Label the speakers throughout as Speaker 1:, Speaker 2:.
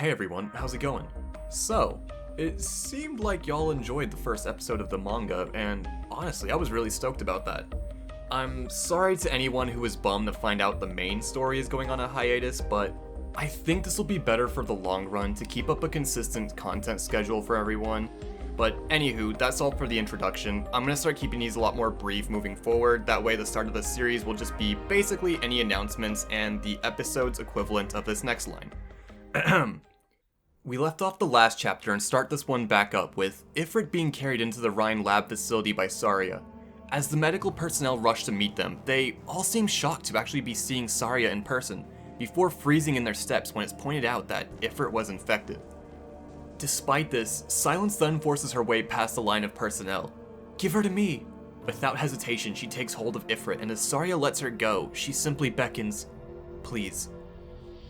Speaker 1: Hey everyone, how's it going? So, it seemed like y'all enjoyed the first episode of the manga, and honestly, I was really stoked about that. I'm sorry to anyone who was bummed to find out the main story is going on a hiatus, but I think this will be better for the long run to keep up a consistent content schedule for everyone. But anywho, that's all for the introduction. I'm gonna start keeping these a lot more brief moving forward, that way the start of the series will just be basically any announcements and the episode's equivalent of this next line. We left off the last chapter and start this one back up with Ifrit being carried into the Rhine lab facility by Saria. As the medical personnel rush to meet them, they all seem shocked to actually be seeing Saria in person, before freezing in their steps when it's pointed out that Ifrit was infected. Despite this, Silence then forces her way past the line of personnel. "Give her to me!" Without hesitation, she takes hold of Ifrit, and as Saria lets her go, she simply beckons, "Please.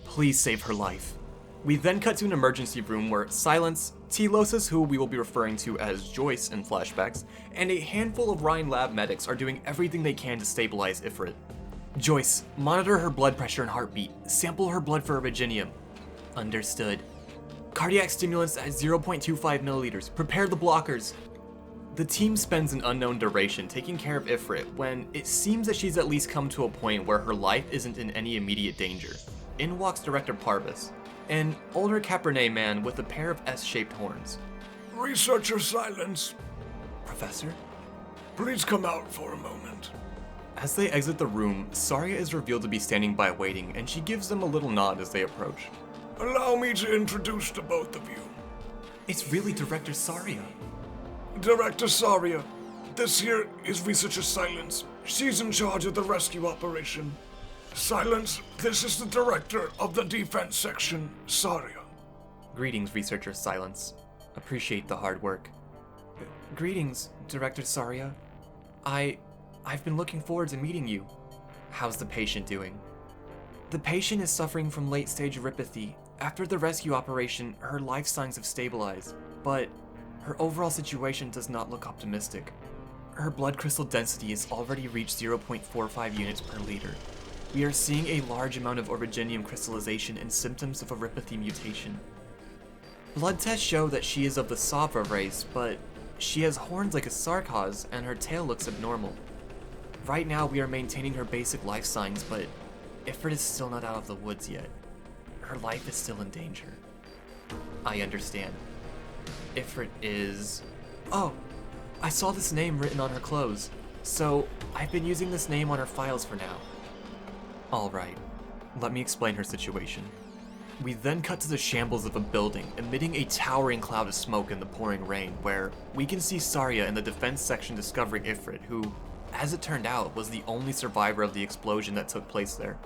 Speaker 1: Please save her life." We then cut to an emergency room where Silence, Telosis, who we will be referring to as Joyce in flashbacks, and a handful of Rhine lab medics are doing everything they can to stabilize Ifrit. "Joyce, monitor her blood pressure and heartbeat. Sample her blood for Originium." "Understood." "Cardiac stimulants at 0.25 milliliters. Prepare the blockers." The team spends an unknown duration taking care of Ifrit when it seems that she's at least come to a point where her life isn't in any immediate danger. In walks Director Parvis, an older Cabernet man with a pair of S-shaped horns.
Speaker 2: "Researcher Silence.
Speaker 1: "Professor?"
Speaker 2: Please come out for a moment."
Speaker 1: As they exit the room, Saria is revealed to be standing by waiting, and she gives them a little nod as they approach.
Speaker 2: Allow me to introduce to both of you.
Speaker 1: "It's really Director Saria."
Speaker 2: Director Saria, this here is Researcher Silence. She's in charge of the rescue operation. Silence, this is the director of the defense section, Saria.
Speaker 1: "Greetings, Researcher Silence. Appreciate the hard work." "Greetings, Director Saria. I've been looking forward to meeting you. How's the patient doing?" "The patient is suffering from late-stage erypathy. After the rescue operation, her life signs have stabilized, but her overall situation does not look optimistic. Her blood crystal density has already reached 0.45 units per liter. We are seeing a large amount of Originium crystallization and symptoms of erypathy mutation. Blood tests show that she is of the Savra race, but she has horns like a Sarkaz and her tail looks abnormal. Right now we are maintaining her basic life signs, but Ifrit is still not out of the woods yet. Her life is still in danger." "I understand. Ifrit is... Oh, I saw this name written on her clothes, so I've been using this name on her files for now." "Alright, let me explain her situation." We then cut to the shambles of a building, emitting a towering cloud of smoke in the pouring rain, where we can see Saria in the defense section discovering Ifrit, who, as it turned out, was the only survivor of the explosion that took place there.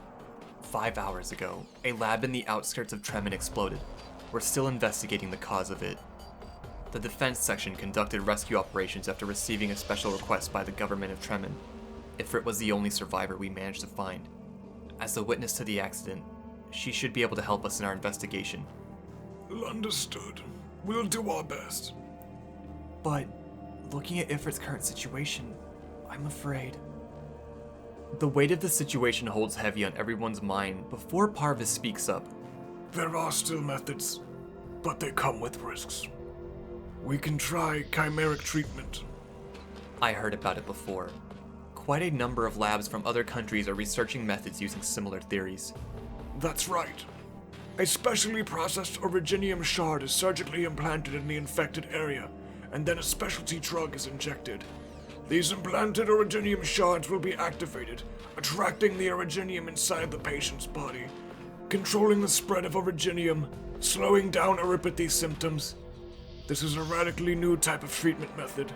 Speaker 1: 5 hours ago, a lab in the outskirts of Tremin exploded. We're still investigating the cause of it. The defense section conducted rescue operations after receiving a special request by the government of Tremin. Ifrit was the only survivor we managed to find. As a witness to the accident, she should be able to help us in our investigation."
Speaker 2: Understood. We'll do our best.
Speaker 1: "But, looking at Ifrit's current situation, I'm afraid." The weight of the situation holds heavy on everyone's mind before Parvis speaks up.
Speaker 2: There are still methods, but they come with risks. We can try chimeric treatment.
Speaker 1: "I heard about it before. Quite a number of labs from other countries are researching methods using similar theories."
Speaker 2: That's right. A specially processed Originium shard is surgically implanted in the infected area, and then a specialty drug is injected. These implanted Originium shards will be activated, attracting the Originium inside the patient's body, controlling the spread of Originium, slowing down erypathy symptoms. This is a radically new type of treatment method.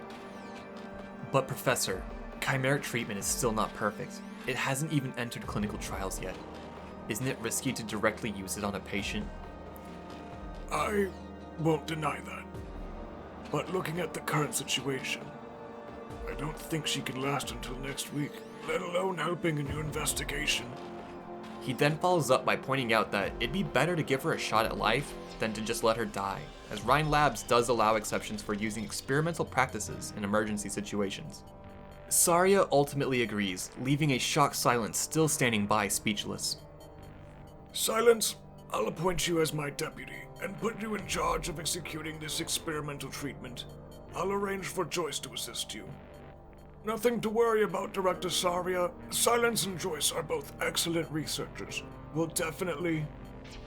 Speaker 1: "But Professor, chimeric treatment is still not perfect. It hasn't even entered clinical trials yet. Isn't it risky to directly use it on a patient?"
Speaker 2: I won't deny that. But looking at the current situation, I don't think she can last until next week, let alone helping in your investigation.
Speaker 1: He then follows up by pointing out that it'd be better to give her a shot at life than to just let her die, as Rhine Labs does allow exceptions for using experimental practices in emergency situations. Saria ultimately agrees, leaving a shocked Silence still standing by speechless.
Speaker 2: Silence, I'll appoint you as my deputy. and put you in charge of executing this experimental treatment. I'll arrange for Joyce to assist you. Nothing to worry about, Director Saria. Silence and Joyce are both excellent researchers. We'll definitely...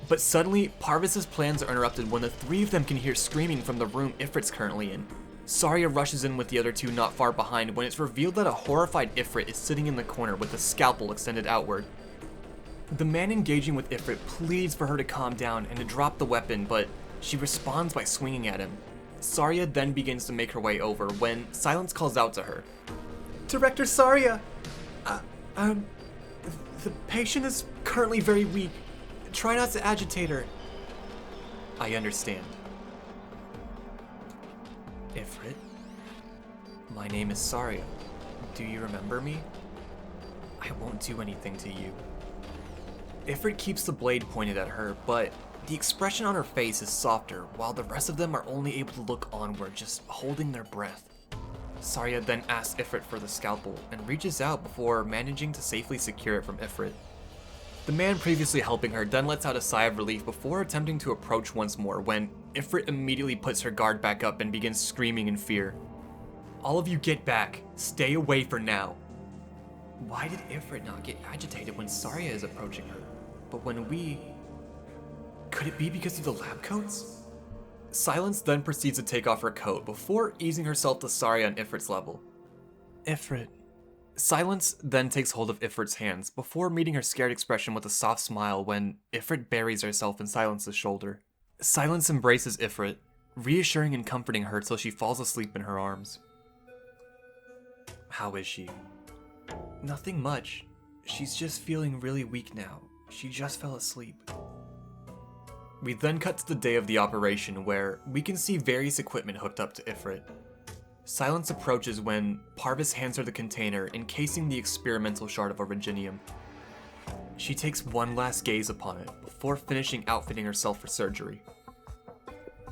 Speaker 1: But suddenly, Parvis's plans are interrupted when the three of them can hear screaming from the room Ifrit's currently in. Saria rushes in with the other two not far behind when it's revealed that a horrified Ifrit is sitting in the corner with a scalpel extended outward. The man engaging with Ifrit pleads for her to calm down and to drop the weapon, but she responds by swinging at him. Saria then begins to make her way over when Silence calls out to her. Director Saria! The patient is currently very weak. Try not to agitate her. I understand. Ifrit? My name is Saria. Do you remember me? I won't do anything to you. Ifrit keeps the blade pointed at her, but the expression on her face is softer, while the rest of them are only able to look onward, just holding their breath. Saria then asks Ifrit for the scalpel, and reaches out before managing to safely secure it from Ifrit. The man previously helping her then lets out a sigh of relief before attempting to approach once more when Ifrit immediately puts her guard back up and begins screaming in fear. All of you get back. Stay away for now. Why did Ifrit not get agitated when Saria is approaching her? But when we... Could it be because of the lab coats? Silence then proceeds to take off her coat before easing herself to Saria on Ifrit's level. Ifrit. Silence then takes hold of Ifrit's hands before meeting her scared expression with a soft smile when Ifrit buries herself in Silence's shoulder. Silence embraces Ifrit, reassuring and comforting her till she falls asleep in her arms. How is she? Nothing much. She's just feeling really weak now. She just fell asleep. We then cut to the day of the operation where we can see various equipment hooked up to Ifrit. Silence approaches when Parvis hands her the container encasing the experimental shard of Originium. She takes one last gaze upon it before finishing outfitting herself for surgery.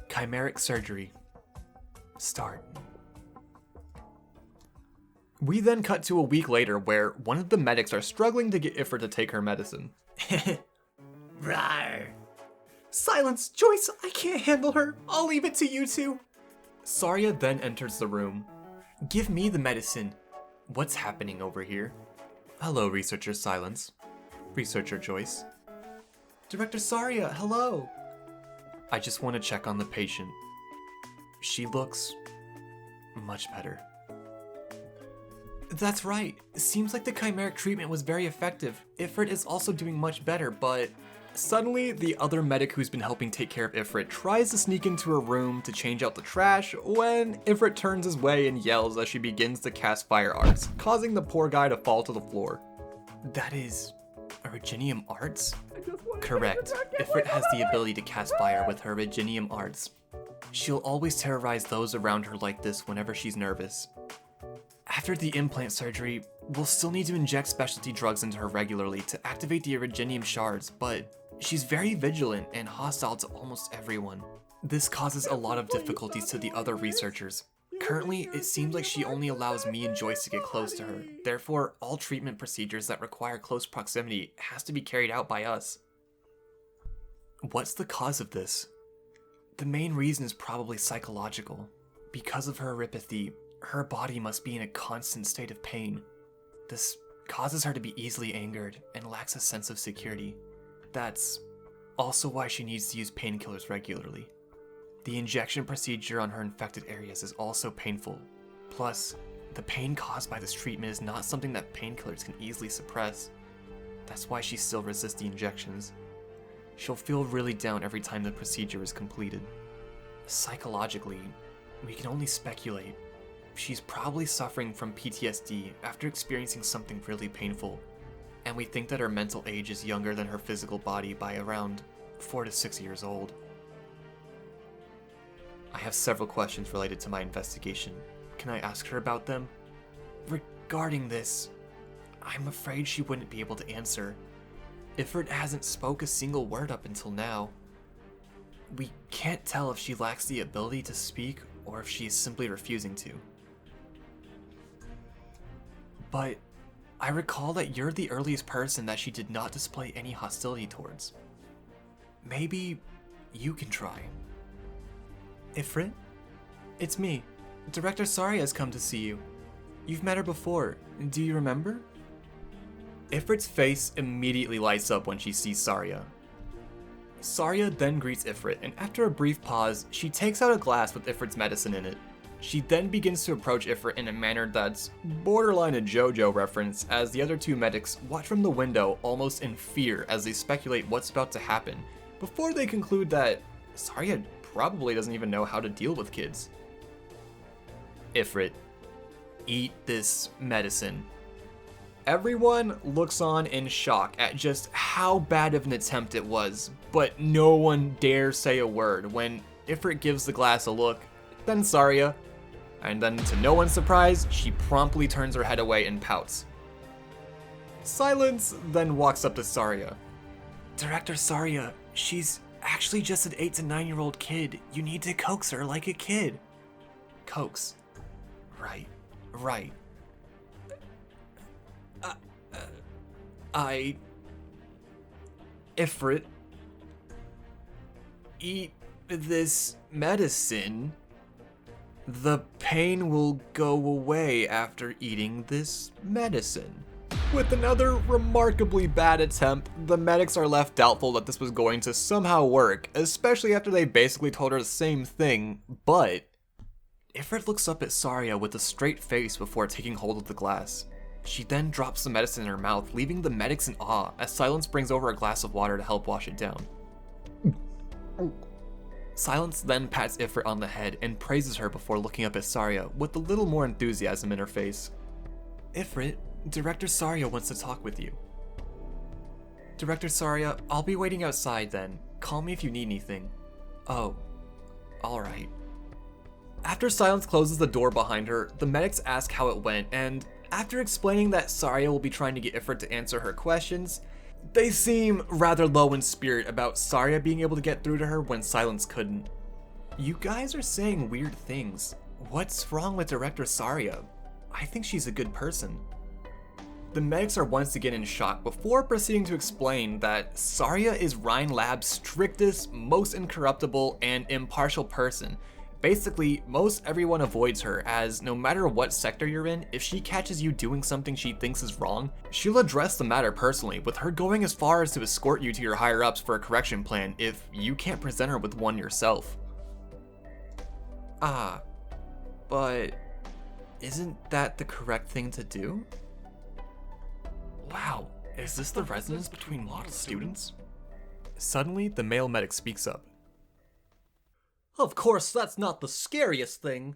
Speaker 1: Chimeric surgery. Start. We then cut to a week later where one of the medics are struggling to get Ifrit to take her medicine. Rawr. Silence, Joyce, I can't handle her. I'll leave it to you two. Saria then enters the room. Give me the medicine. What's happening over here? Hello, Researcher Silence. Researcher Joyce. Director Saria, hello. I just want to check on the patient. She looks much better. That's right. It seems like the chimeric treatment was very effective. Ifrit is also doing much better, but... Suddenly, the other medic who's been helping take care of Ifrit tries to sneak into her room to change out the trash when Ifrit turns his way and yells as she begins to cast fire arts, causing the poor guy to fall to the floor. That is... Originium arts? Correct. Ifrit has the ability to cast fire with her Originium arts. She'll always terrorize those around her like this whenever she's nervous. After the implant surgery, we'll still need to inject specialty drugs into her regularly to activate the Originium shards, but she's very vigilant and hostile to almost everyone. This causes a lot of difficulties to the other researchers. Currently, it seems like she only allows me and Joyce to get close to her. Therefore, all treatment procedures that require close proximity has to be carried out by us. What's the cause of this? The main reason is probably psychological. Because of her erypathy, her body must be in a constant state of pain. This causes her to be easily angered and lacks a sense of security. That's also why she needs to use painkillers regularly. The injection procedure on her infected areas is also painful. Plus, the pain caused by this treatment is not something that painkillers can easily suppress. That's why she still resists the injections. She'll feel really down every time the procedure is completed. Psychologically, we can only speculate. She's probably suffering from PTSD after experiencing something really painful, and we think that her mental age is younger than her physical body by around 4 to 6 years old. I have several questions related to my investigation. Can I ask her about them? Regarding this, I'm afraid she wouldn't be able to answer. Ifrit hasn't spoke a single word up until now. We can't tell if she lacks the ability to speak or if she is simply refusing to. But I recall that you're the earliest person that she did not display any hostility towards. Maybe you can try. Ifrit? It's me. Director Saria has come to see you. You've met her before. Do you remember? Ifrit's face immediately lights up when she sees Saria. Saria then greets Ifrit, and after a brief pause, she takes out a glass with Ifrit's medicine in it. She then begins to approach Ifrit in a manner that's borderline a JoJo reference, as the other two medics watch from the window almost in fear as they speculate what's about to happen, before they conclude that Saria probably doesn't even know how to deal with kids. Ifrit, eat this medicine. Everyone looks on in shock at just how bad of an attempt it was, but no one dares say a word when Ifrit gives the glass a look, then Saria, and then to no one's surprise, she promptly turns her head away and pouts. Silence then walks up to Saria. Director Saria, she's actually just an 8 to 9-year-old kid. You need to coax her like a kid. Coax. Right. Ifrit, eat this medicine. The pain will go away after eating this medicine. With another remarkably bad attempt, the medics are left doubtful that this was going to somehow work, especially after they basically told her the same thing, but Ifrit looks up at Saria with a straight face before taking hold of the glass. She then drops the medicine in her mouth, leaving the medics in awe as Silence brings over a glass of water to help wash it down. Silence then pats Ifrit on the head and praises her before looking up at Saria with a little more enthusiasm in her face. Ifrit, Director Saria wants to talk with you. Director Saria, I'll be waiting outside then. Call me if you need anything. Oh, alright. After Silence closes the door behind her, the medics ask how it went, and after explaining that Saria will be trying to get Ifrit to answer her questions, they seem rather low in spirit about Saria being able to get through to her when Silence couldn't. You guys are saying weird things. What's wrong with Director Saria? I think she's a good person. The medics are once again in shock before proceeding to explain that Saria is Rhine Lab's strictest, most incorruptible, and impartial person. Basically, most everyone avoids her, as no matter what sector you're in, if she catches you doing something she thinks is wrong, she'll address the matter personally, with her going as far as to escort you to your higher-ups for a correction plan if you can't present her with one yourself. But isn't that the correct thing to do? Wow, is this the resonance between model students? Suddenly, the male medic speaks up. Of course, that's not the scariest thing.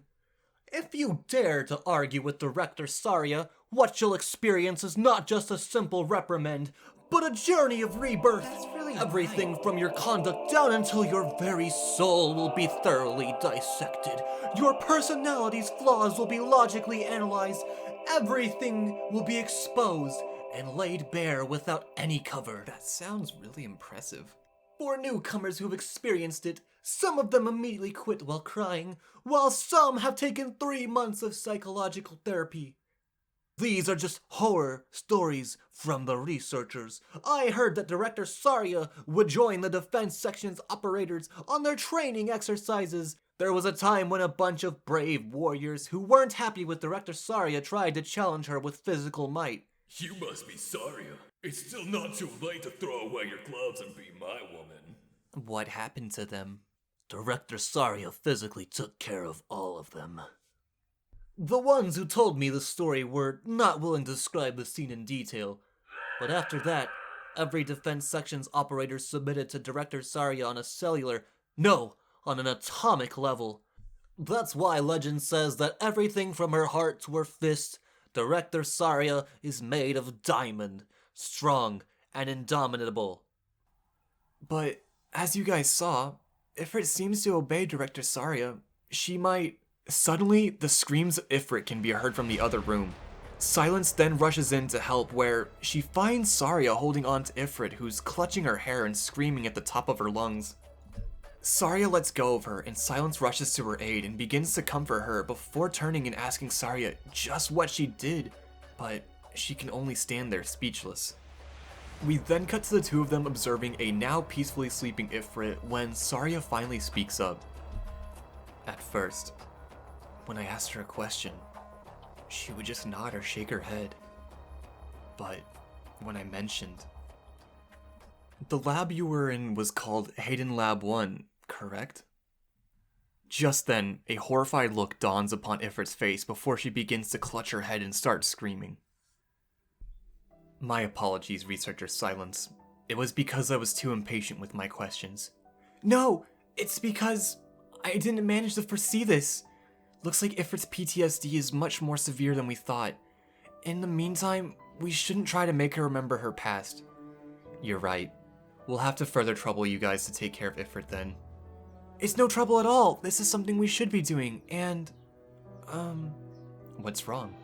Speaker 1: If you dare to argue with Director Saria, what you'll experience is not just a simple reprimand, but a journey of rebirth. Everything from your conduct down until your very soul will be thoroughly dissected. Your personality's flaws will be logically analyzed. Everything will be exposed and laid bare without any cover. That sounds really impressive. For newcomers who've experienced it, some of them immediately quit while crying, while some have taken 3 months of psychological therapy. These are just horror stories from the researchers. I heard that Director Saria would join the defense section's operators on their training exercises. There was a time when a bunch of brave warriors who weren't happy with Director Saria tried to challenge her with physical might.
Speaker 3: You must be Saria. It's still not too late to throw away your gloves and be my woman.
Speaker 1: What happened to them? Director Saria physically took care of all of them. The ones who told me the story were not willing to describe the scene in detail, but after that, every defense section's operator submitted to Director Saria on a cellular, no, on an atomic level. That's why legend says that everything from her heart to her fist, Director Saria is made of diamond, strong and indomitable. But as you guys saw, Ifrit seems to obey Director Saria. She might... Suddenly, the screams of Ifrit can be heard from the other room. Silence then rushes in to help, where she finds Saria holding on to Ifrit, who's clutching her hair and screaming at the top of her lungs. Saria lets go of her, and Silence rushes to her aid and begins to comfort her before turning and asking Saria just what she did, but she can only stand there speechless. We then cut to the two of them observing a now peacefully sleeping Ifrit when Saria finally speaks up. At first, when I asked her a question, she would just nod or shake her head. But when I mentioned, the lab you were in was called Hayden Lab 1, correct? Just then, a horrified look dawns upon Ifrit's face before she begins to clutch her head and start screaming. My apologies, researcher Silence. It was because I was too impatient with my questions. No, it's because I didn't manage to foresee this. Looks like Ifrit's PTSD is much more severe than we thought. In the meantime, we shouldn't try to make her remember her past. You're right. We'll have to further trouble you guys to take care of Ifrit then. It's no trouble at all. This is something we should be doing, and... What's wrong?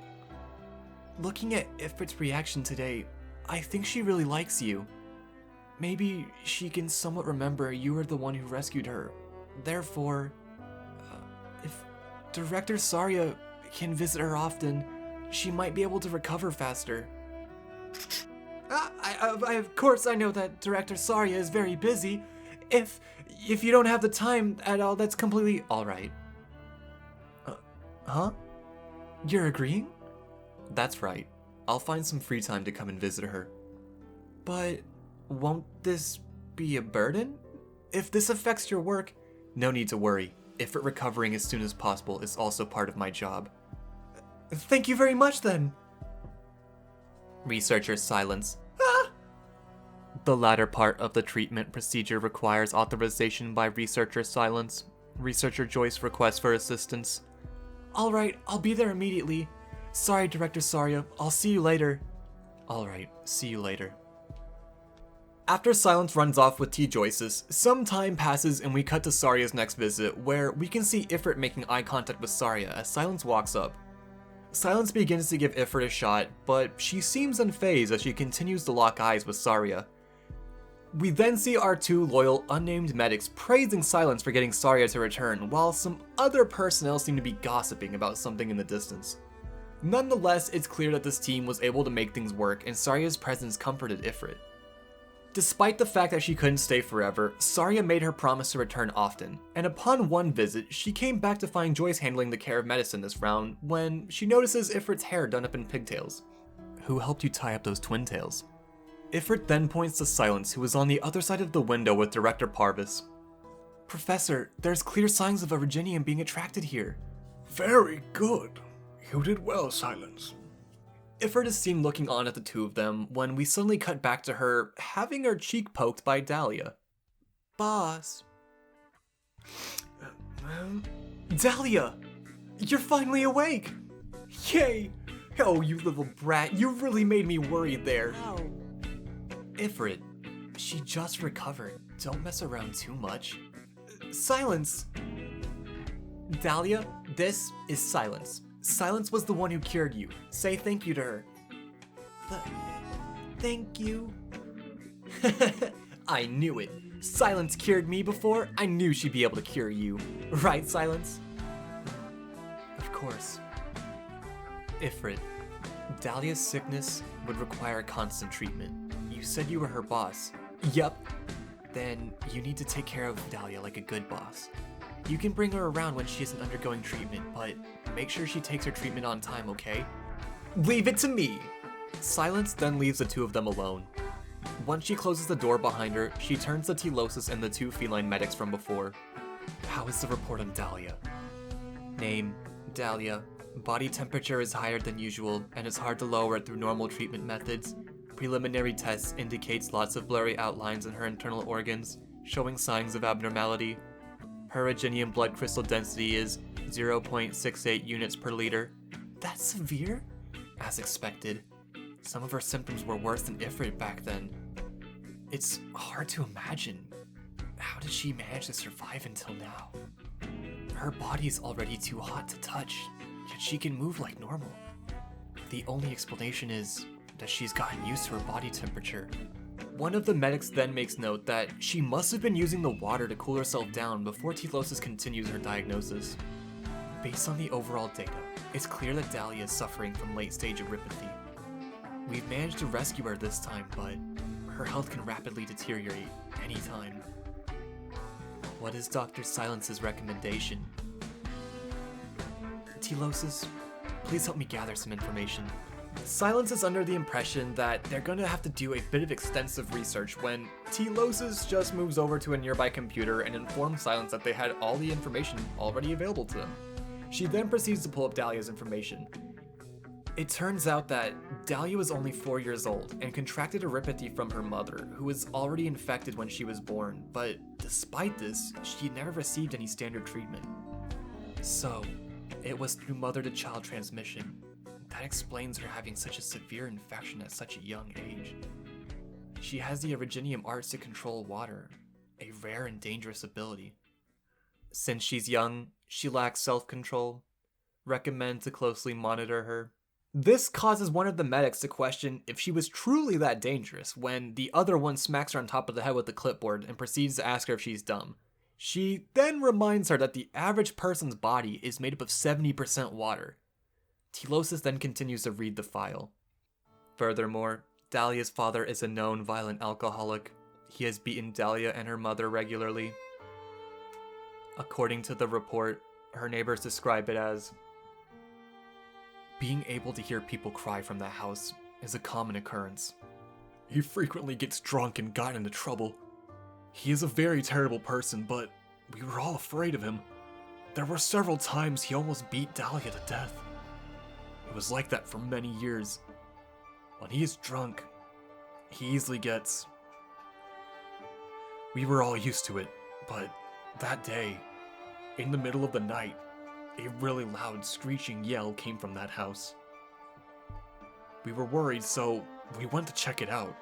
Speaker 1: Looking at Ifrit's reaction today, I think she really likes you. Maybe she can somewhat remember you were the one who rescued her. Therefore, if Director Saria can visit her often, she might be able to recover faster. Of course I know that Director Saria is very busy. If you don't have the time at all, that's completely alright. Huh? You're agreeing? That's right. I'll find some free time to come and visit her. But won't this be a burden? If this affects your work, no need to worry. Ifrit recovering as soon as possible is also part of my job. Thank you very much then. Researcher Silence. The latter part of the treatment procedure requires authorization by Researcher Silence. Researcher Joyce requests for assistance. Alright, I'll be there immediately. Sorry, Director Saria, I'll see you later. Alright, see you later. After Silence runs off with T. Joyce's, some time passes and we cut to Saria's next visit, where we can see Ifrit making eye contact with Saria as Silence walks up. Silence begins to give Ifrit a shot, but she seems unfazed as she continues to lock eyes with Saria. We then see our two loyal, unnamed medics praising Silence for getting Saria to return, while some other personnel seem to be gossiping about something in the distance. Nonetheless, it's clear that this team was able to make things work, and Saria's presence comforted Ifrit. Despite the fact that she couldn't stay forever, Saria made her promise to return often, and upon one visit, she came back to find Joyce handling the care of medicine this round when she notices Ifrit's hair done up in pigtails. Who helped you tie up those twin tails? Ifrit then points to Silence, who is on the other side of the window with Director Parvis. Professor, there's clear signs of Originium being attracted here.
Speaker 2: Very good. You did well, Silence.
Speaker 1: Ifrit is seen looking on at the two of them when we suddenly cut back to her having her cheek poked by Dahlia. Boss. Dahlia! You're finally awake! Yay! Oh, you little brat, you really made me worried there. Ow. Ifrit, she just recovered. Don't mess around too much. Silence! Dahlia, this is Silence. Silence was the one who cured you. Say thank you to her. Thank you. I knew it. Silence cured me before. I knew she'd be able to cure you. Right, Silence? Of course. Ifrit, Dahlia's sickness would require constant treatment. You said you were her boss. Yup. Then you need to take care of Dahlia like a good boss. You can bring her around when she isn't undergoing treatment, but make sure she takes her treatment on time, okay? Leave it to me! Silence then leaves the two of them alone. Once she closes the door behind her, she turns to Telosis and the two feline medics from before. How is the report on Dahlia? Name, Dahlia. Body temperature is higher than usual, and it's hard to lower it through normal treatment methods. Preliminary tests indicates lots of blurry outlines in her internal organs, showing signs of abnormality. Her Originium blood crystal density is 0.68 units per liter. That's severe? As expected. Some of her symptoms were worse than Ifrit back then. It's hard to imagine. How did she manage to survive until now? Her body is already too hot to touch, yet she can move like normal. The only explanation is that she's gotten used to her body temperature. One of the medics then makes note that she must have been using the water to cool herself down before Telosis continues her diagnosis. Based on the overall data, it's clear that Dahlia is suffering from late-stage erypathy. We've managed to rescue her this time, but her health can rapidly deteriorate anytime. What is Dr. Silence's recommendation? Telosis, please help me gather some information. Silence is under the impression that they're gonna have to do a bit of extensive research when Telosis just moves over to a nearby computer and informs Silence that they had all the information already available to them. She then proceeds to pull up Dahlia's information. It turns out that Dahlia was only 4 years old and contracted erypathy from her mother, who was already infected when she was born, but despite this, she never received any standard treatment. So, it was through mother-to-child transmission. That explains her having such a severe infection at such a young age. She has the Originium arts to control water, a rare and dangerous ability. Since she's young, she lacks self-control. Recommend to closely monitor her. This causes one of the medics to question if she was truly that dangerous when the other one smacks her on top of the head with the clipboard and proceeds to ask her if she's dumb. She then reminds her that the average person's body is made up of 70% water. Telosis then continues to read the file. Furthermore, Dahlia's father is a known violent alcoholic. He has beaten Dahlia and her mother regularly. According to the report, her neighbors describe it as being able to hear people cry from the house is a common occurrence. He frequently gets drunk and got into trouble. He is a very terrible person, but we were all afraid of him. There were several times he almost beat Dahlia to death. It was like that for many years. When he is drunk, he easily gets... We were all used to it, but that day, in the middle of the night, a really loud screeching yell came from that house. We were worried, so we went to check it out.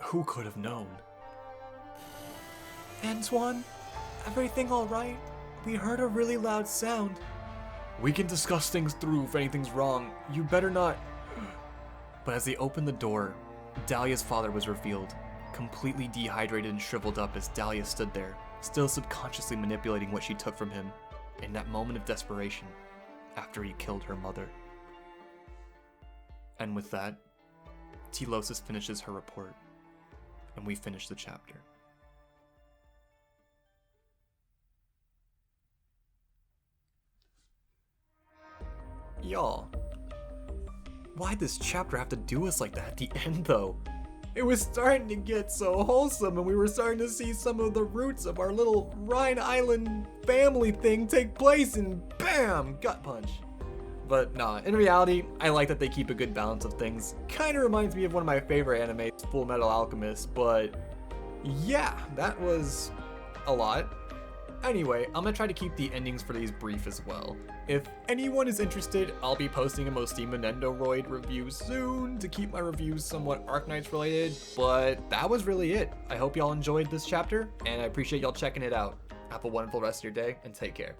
Speaker 1: Who could have known? Antoine, everything alright? We heard a really loud sound. We can discuss things through if anything's wrong. You better not... But as they opened the door, Dahlia's father was revealed, completely dehydrated and shriveled up as Dahlia stood there, still subconsciously manipulating what she took from him in that moment of desperation after he killed her mother. And with that, Telosis finishes her report, and we finish the chapter. Y'all, why'd this chapter have to do us like that at the end though? It was starting to get so wholesome and we were starting to see some of the roots of our little Rhine Island family thing take place and BAM! Gut punch. But nah, in reality, I like that they keep a good balance of things. Kinda reminds me of one of my favorite animes, Full Metal Alchemist, but yeah, that was a lot. Anyway, I'm gonna try to keep the endings for these brief as well. If anyone is interested, I'll be posting a Mostima Nendoroid review soon to keep my reviews somewhat Arknights related, but that was really it. I hope y'all enjoyed this chapter, and I appreciate y'all checking it out. Have a wonderful rest of your day, and take care.